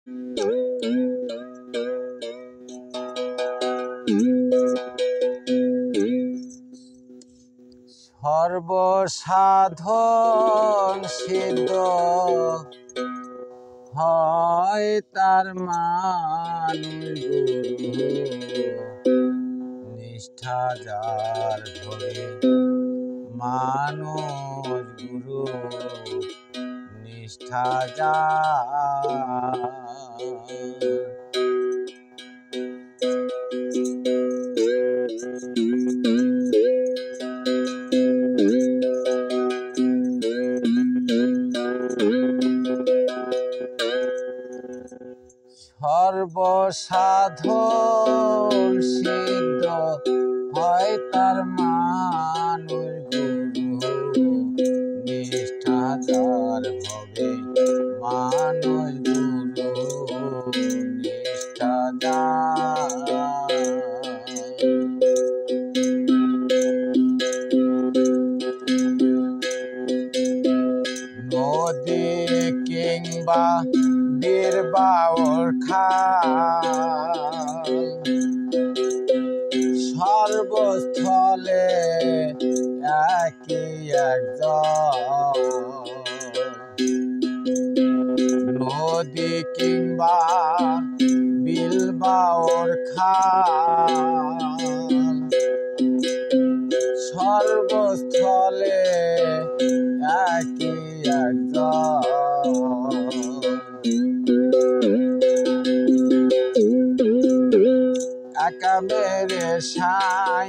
সর্বসাধন সিদ্ধ হয় তার মানব গুরু, নিষ্ঠা যার ধরে মানব গুরু, নিষ্ঠা যার। সর্বসাধন সিদ্ধ হয় তার মানব গুরু, নিষ্ঠা যার হবে মানব গুরু, নিষ্ঠা যার। নদী কিংবা বীর বাউল খাল, সর্বস্থলে একই একজন। নদী কিংবা বিল বাউল খাল, সর্বস্থলে একই একজন। একা মেরে সাই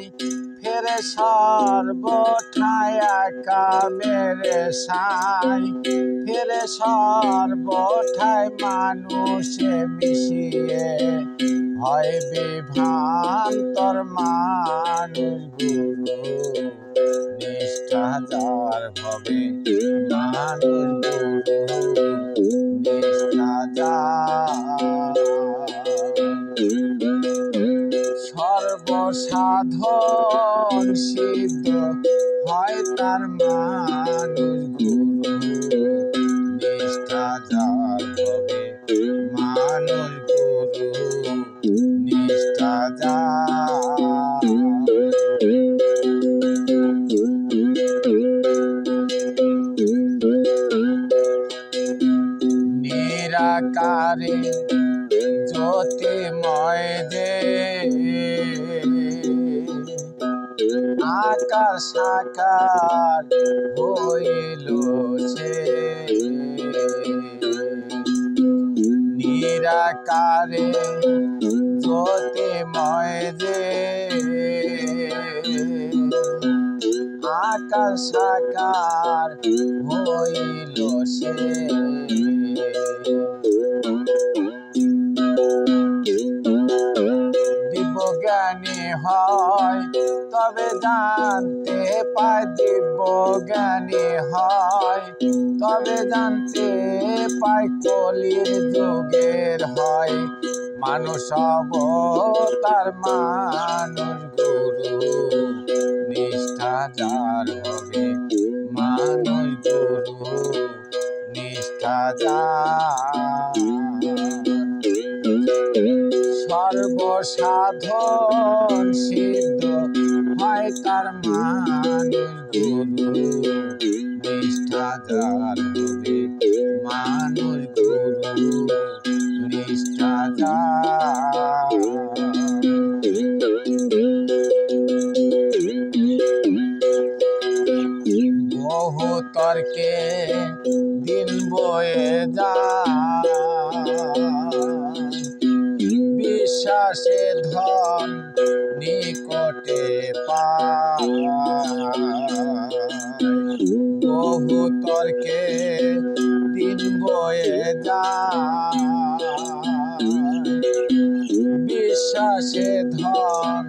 ফেরে সর্বঠায়, একা মেরে সাই ফেরে সর্বঠায়। মানুষে মিশিয়ে হয় বিভ্রান্তর মানব গুরু, নিষ্ঠা যার হবে মানব গুরু, নিষ্ঠা যার। সর্বসাধন সিদ্ধ হয় তার মানব গুরু, নিষ্ঠা যার হবে মানব গুরু, নিষ্ঠা যার। নিরাকারে জ্যোতির্ময় যে আকার সাকার হইল সে, নিরাকারে জ্যোতির্ময় যে আকার সাকার হইল সে। দিব্যজ্ঞানী হয় তবে জানতে পায়, দিব্যজ্ঞানী হয় তবে জানতে পায়। কলির যুগের হয় মানুষ অবতার মানব গুরু, নিষ্ঠা যার হবে মানব গুরু, নিষ্ঠা যার। সর্বসাধন সিদ্ধ হয় তার মানব গুরু, নিষ্ঠা যার হবে মানব গুরু, নিষ্ঠা যার। বহু তর্কে দিন বয়ে যায়, বিশ্বাসে ধন নিকটে পায়। বহু তর্কে দিন বয়ে যায়, বিশ্বাসে ধন